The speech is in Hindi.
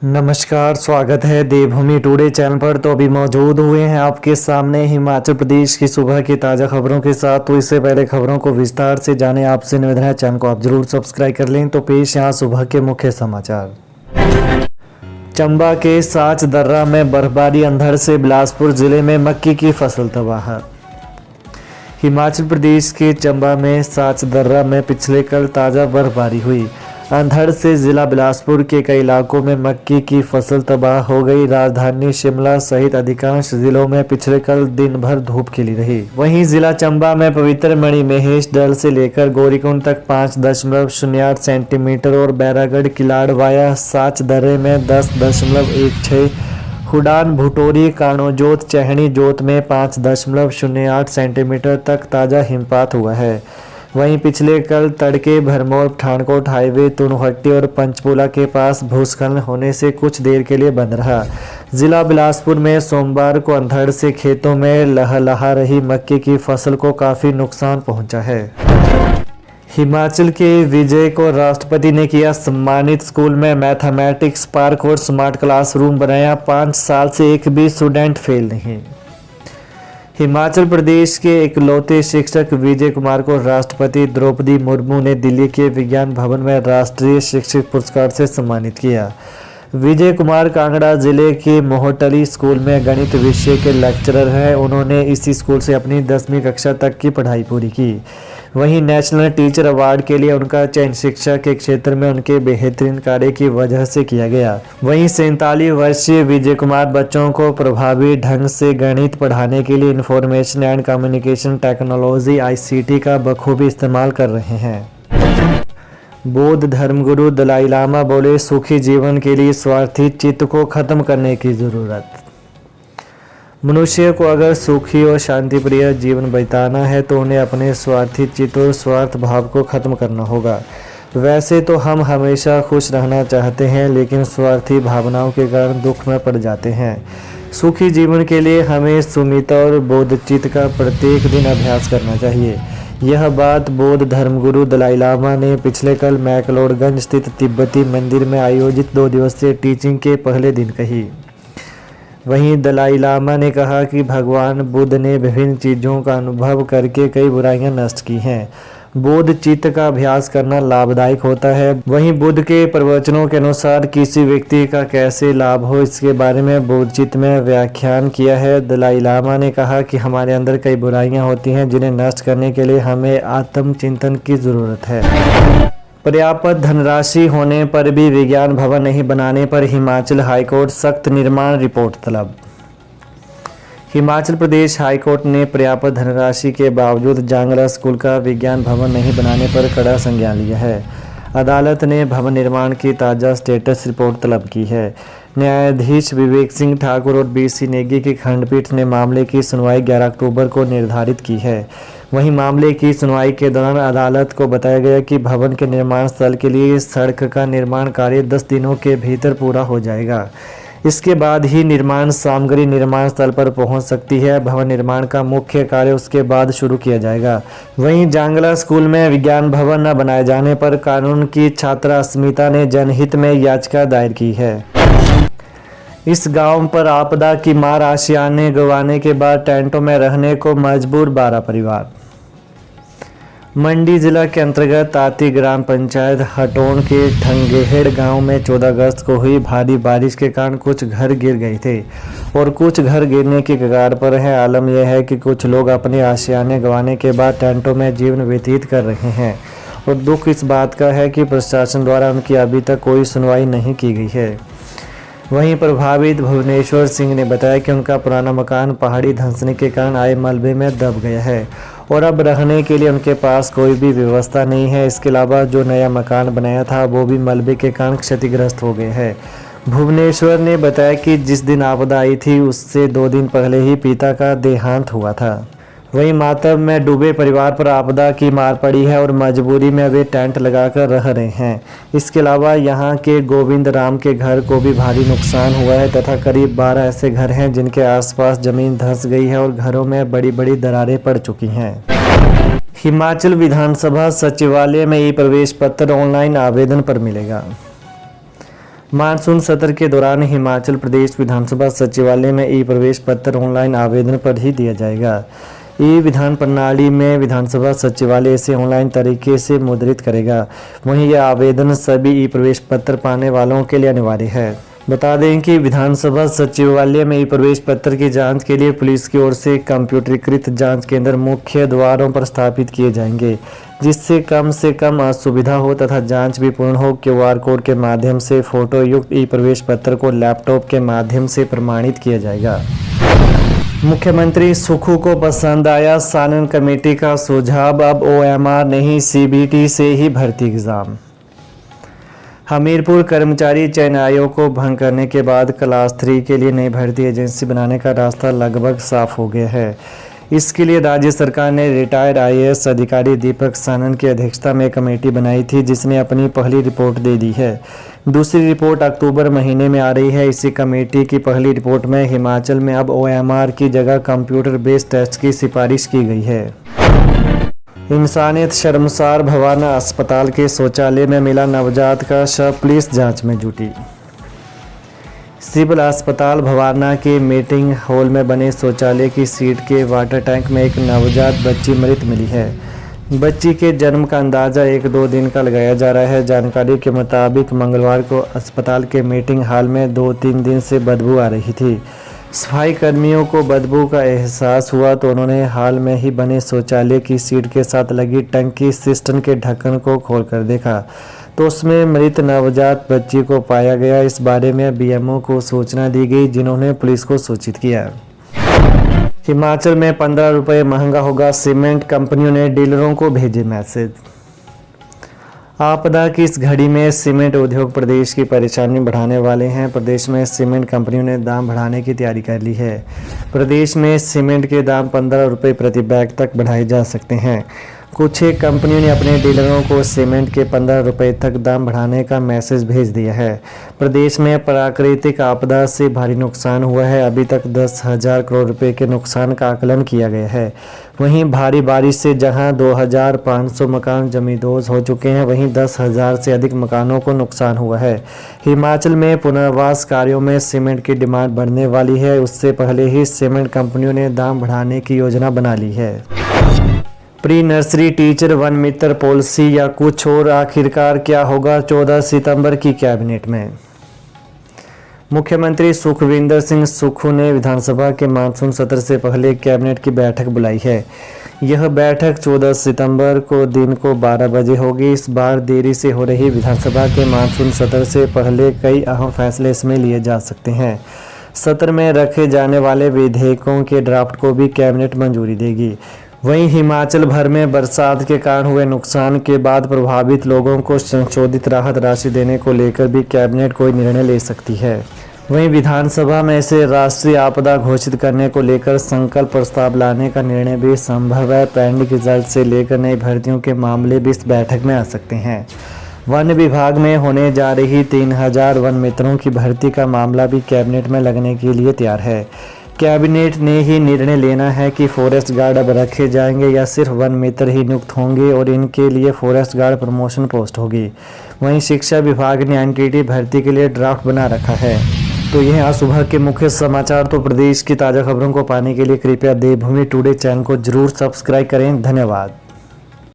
नमस्कार, स्वागत है देवभूमि टुडे चैनल पर। तो अभी मौजूद हुए हैं आपके सामने हिमाचल प्रदेश की सुबह की ताज़ा खबरों के साथ। तो इससे पहले खबरों को विस्तार से जाने आपसे निवेदन है, चैनल को आप जरूर सब्सक्राइब कर लें। तो पेश यहाँ सुबह के मुख्य समाचार। चंबा के साच दर्रा में बर्फबारी, अंधड़ से बिलासपुर जिले में मक्की की फसल तबाह। हिमाचल प्रदेश के चंबा में साच दर्रा में पिछले कल ताज़ा बर्फबारी हुई। अंधड़ से जिला बिलासपुर के कई इलाकों में मक्की की फसल तबाह हो गई। राजधानी शिमला सहित अधिकांश जिलों में पिछले कल दिन भर धूप खिली रही। वहीं जिला चंबा में पवित्र मणि महेश डल से लेकर गौरीकुंड तक 5.08 सेंटीमीटर और बैरागढ़ किलाड़ वाया साच दर्रे में 10.16, हुडान भुटोरी कानोजोत चहनी जोत में 5.08 सेंटीमीटर तक ताज़ा हिमपात हुआ है। वहीं पिछले कल तड़के भरमौर पठानकोट हाईवे तुनहट्टी और पंचपूला के पास भूस्खलन होने से कुछ देर के लिए बंद रहा। जिला बिलासपुर में सोमवार को अंधड़ से खेतों में लहलहा रही मक्की की फसल को काफ़ी नुकसान पहुंचा है। हिमाचल के विजय को राष्ट्रपति ने किया सम्मानित। स्कूल में मैथमेटिक्स पार्क और स्मार्ट क्लासरूम बनाया। 5 साल से एक भी स्टूडेंट फेल नहीं। हिमाचल प्रदेश के इकलौते शिक्षक विजय कुमार को राष्ट्रपति द्रौपदी मुर्मू ने दिल्ली के विज्ञान भवन में राष्ट्रीय शिक्षक पुरस्कार से सम्मानित किया। विजय कुमार कांगड़ा जिले के मोहटली स्कूल में गणित विषय के लेक्चरर हैं। उन्होंने इसी स्कूल से अपनी 10वीं कक्षा तक की पढ़ाई पूरी की। वहीं नेशनल टीचर अवार्ड के लिए उनका चयन शिक्षा के क्षेत्र में उनके बेहतरीन कार्य की वजह से किया गया। वहीं 47 वर्षीय विजय कुमार बच्चों को प्रभावी ढंग से गणित पढ़ाने के लिए information and communication technology ICT का बखूबी इस्तेमाल कर रहे हैं। बौद्ध धर्मगुरु दलाई लामा बोले, सुखी जीवन के लिए स्वार्थी चित्त को खत्म करने की जरूरत। मनुष्य को अगर सुखी और शांतिप्रिय जीवन बिताना है तो उन्हें अपने स्वार्थी चित्त और स्वार्थ भाव को खत्म करना होगा। वैसे तो हम हमेशा खुश रहना चाहते हैं, लेकिन स्वार्थी भावनाओं के कारण दुख में पड़ जाते हैं। सुखी जीवन के लिए हमें सुमिता और बोधचित्त का प्रत्येक दिन अभ्यास करना चाहिए। यह बात बौद्ध धर्मगुरु दलाई लामा ने पिछले कल मैक्लोडगंज स्थित तिब्बती मंदिर में आयोजित 2 दिवसीय टीचिंग के पहले दिन कही। वहीं दलाई लामा ने कहा कि भगवान बुद्ध ने विभिन्न चीज़ों का अनुभव करके कई बुराइयां नष्ट की हैं। बोध चित्त का अभ्यास करना लाभदायक होता है। वहीं बुद्ध के प्रवचनों के अनुसार किसी व्यक्ति का कैसे लाभ हो, इसके बारे में बोधचित्त में व्याख्यान किया है। दलाई लामा ने कहा कि हमारे अंदर कई बुराइयां होती हैं जिन्हें नष्ट करने के लिए हमें आत्मचिंतन की ज़रूरत है। पर्याप्त धनराशि होने पर भी विज्ञान भवन नहीं बनाने पर हिमाचल हाईकोर्ट सख्त, निर्माण रिपोर्ट तलब। हिमाचल प्रदेश हाईकोर्ट ने पर्याप्त धनराशि के बावजूद जांगला स्कूल का विज्ञान भवन नहीं बनाने पर कड़ा संज्ञान लिया है। अदालत ने भवन निर्माण की ताज़ा स्टेटस रिपोर्ट तलब की है। न्यायाधीश विवेक सिंह ठाकुर और BC नेगी की खंडपीठ ने मामले की सुनवाई 11 अक्टूबर को निर्धारित की है। वहीं मामले की सुनवाई के दौरान अदालत को बताया गया कि भवन के निर्माण स्थल के लिए सड़क का निर्माण कार्य 10 दिनों के भीतर पूरा हो जाएगा। इसके बाद ही निर्माण सामग्री निर्माण स्थल पर पहुंच सकती है। भवन निर्माण का मुख्य कार्य उसके बाद शुरू किया जाएगा। वहीं जांगला स्कूल में विज्ञान भवन न बनाए जाने पर कानून की छात्रा अस्मिता ने जनहित में याचिका दायर की है। इस गांव पर आपदा की मार, आशियाने गंवाने के बाद टेंटों में रहने को मजबूर 12 परिवार। मंडी जिला के अंतर्गत ताती ग्राम पंचायत हटोन के ठंगेहेड़ गांव में 14 अगस्त को हुई भारी बारिश के कारण कुछ घर गिर गए थे और कुछ घर गिरने की कगार पर है। आलम यह है कि कुछ लोग अपने आशियाने गंवाने के बाद टेंटों में जीवन व्यतीत कर रहे हैं और दुख इस बात का है कि प्रशासन द्वारा उनकी अभी तक कोई सुनवाई नहीं की गई है। वहीं प्रभावित भुवनेश्वर सिंह ने बताया कि उनका पुराना मकान पहाड़ी धंसने के कारण आए मलबे में दब गया है और अब रहने के लिए उनके पास कोई भी व्यवस्था नहीं है। इसके अलावा जो नया मकान बनाया था वो भी मलबे के कारण क्षतिग्रस्त हो गया है। भुवनेश्वर ने बताया कि जिस दिन आपदा आई थी उससे 2 दिन पहले ही पिता का देहांत हुआ था। वहीं मातम में डूबे परिवार पर आपदा की मार पड़ी है और मजबूरी में वे टेंट लगाकर रह रहे हैं। इसके अलावा यहां के गोविंद राम के घर को भी भारी नुकसान हुआ है तथा करीब 12 ऐसे घर हैं जिनके आसपास जमीन धंस गई है और घरों में बड़ी बड़ी दरारें पड़ चुकी हैं। हिमाचल विधानसभा सचिवालय में ई प्रवेश पत्र ऑनलाइन आवेदन पर मिलेगा। मानसून सत्र के दौरान हिमाचल प्रदेश विधानसभा सचिवालय में ई प्रवेश पत्र ऑनलाइन आवेदन पर ही दिया जाएगा। ई विधान प्रणाली में विधानसभा सचिवालय इसे ऑनलाइन तरीके से मुद्रित करेगा। वहीं यह आवेदन सभी ई प्रवेश पत्र पाने वालों के लिए अनिवार्य है। बता दें कि विधानसभा सचिवालय में ई प्रवेश पत्र की जांच के लिए पुलिस की ओर से कंप्यूटरीकृत जांच केंद्र मुख्य द्वारों पर स्थापित किए जाएंगे, जिससे कम असुविधा हो तथा जांच भी पूर्ण हो। QR कोड के माध्यम से फोटो युक्त ई प्रवेश पत्र को लैपटॉप के माध्यम से प्रमाणित किया जाएगा। मुख्यमंत्री सुक्खू को पसंद आया सानन कमेटी का सुझाव, अब OMR नहीं CBT से ही भर्ती एग्जाम। हमीरपुर कर्मचारी चयन आयोग को भंग करने के बाद क्लास 3 के लिए नई भर्ती एजेंसी बनाने का रास्ता लगभग साफ हो गया है। इसके लिए राज्य सरकार ने रिटायर्ड IAS अधिकारी दीपक सानन की अध्यक्षता में कमेटी बनाई थी, जिसने अपनी पहली रिपोर्ट दे दी है। दूसरी रिपोर्ट अक्टूबर महीने में आ रही है। इसी कमेटी की पहली रिपोर्ट में हिमाचल में अब OMR की जगह कंप्यूटर बेस्ड टेस्ट की सिफारिश की गई है। इंसानियत शर्मसार, भवाना अस्पताल के शौचालय में मिला नवजात का शव, पुलिस जांच में जुटी। सिविल अस्पताल भवाना के मीटिंग हॉल में बने शौचालय की सीट के वाटर टैंक में एक नवजात बच्ची मृत मिली है। बच्ची के जन्म का अंदाज़ा 1-2 दिन का लगाया जा रहा है। जानकारी के मुताबिक मंगलवार को अस्पताल के मीटिंग हॉल में 2-3 दिन से बदबू आ रही थी। सफाई कर्मियों को बदबू का एहसास हुआ तो उन्होंने हाल में ही बने शौचालय की सीट के साथ लगी टंकी सिस्टम के ढक्कन को खोलकर देखा तो उसमें मृत नवजात बच्ची को पाया गया। इस बारे में BMO को सूचना दी गई, जिन्होंने पुलिस को सूचित किया। हिमाचल में 15 रुपये महंगा होगा सीमेंट, कंपनियों ने डीलरों को भेजे मैसेज। आपदा की इस घड़ी में सीमेंट उद्योग प्रदेश की परेशानी बढ़ाने वाले हैं। प्रदेश में सीमेंट कंपनियों ने दाम बढ़ाने की तैयारी कर ली है। प्रदेश में सीमेंट के दाम 15 रुपये प्रति बैग तक बढ़ाए जा सकते हैं। कुछ एक कंपनियों ने अपने डीलरों को सीमेंट के 15 रुपये तक दाम बढ़ाने का मैसेज भेज दिया है। प्रदेश में प्राकृतिक आपदा से भारी नुकसान हुआ है। अभी तक 10,000 करोड़ रुपए के नुकसान का आकलन किया गया है। वहीं भारी बारिश से जहां 2,500 मकान जमींदोज हो चुके हैं, वहीं 10,000 से अधिक मकानों को नुकसान हुआ है। हिमाचल में पुनर्वास कार्यों में सीमेंट की डिमांड बढ़ने वाली है। उससे पहले ही सीमेंट कंपनियों ने दाम बढ़ाने की योजना बना ली है। प्री नर्सरी टीचर वन मित्र पॉलिसी या कुछ और, आखिरकार क्या होगा 14 सितंबर की कैबिनेट में। मुख्यमंत्री सुखविंदर सिंह सुक्खू ने विधानसभा के मानसून सत्र से पहले कैबिनेट की बैठक बुलाई है। यह बैठक 14 सितंबर को दिन को 12 बजे होगी। इस बार देरी से हो रही विधानसभा के मानसून सत्र से पहले कई अहम फैसले इसमें लिए जा सकते हैं। सत्र में रखे जाने वाले विधेयकों के ड्राफ्ट को भी कैबिनेट मंजूरी देगी। वहीं हिमाचल भर में बरसात के कारण हुए नुकसान के बाद प्रभावित लोगों को संशोधित राहत राशि देने को लेकर भी कैबिनेट कोई निर्णय ले सकती है। वहीं विधानसभा में इसे राष्ट्रीय आपदा घोषित करने को लेकर संकल्प प्रस्ताव लाने का निर्णय भी संभव है। पेंडिंग रिजल्ट से लेकर नई भर्तियों के मामले भी इस बैठक में आ सकते हैं। वन विभाग में होने जा रही 3,000 वन मित्रों की भर्ती का मामला भी कैबिनेट में लगने के लिए तैयार है। कैबिनेट ने ही निर्णय लेना है कि फॉरेस्ट गार्ड अब रखे जाएंगे या सिर्फ वन मित्र ही नियुक्त होंगे और इनके लिए फॉरेस्ट गार्ड प्रमोशन पोस्ट होगी। वहीं शिक्षा विभाग ने NTT भर्ती के लिए ड्राफ्ट बना रखा है। तो यह आज सुबह के मुख्य समाचार। तो प्रदेश की ताज़ा खबरों को पाने के लिए कृपया देवभूमि टुडे चैनल को जरूर सब्सक्राइब करें। धन्यवाद।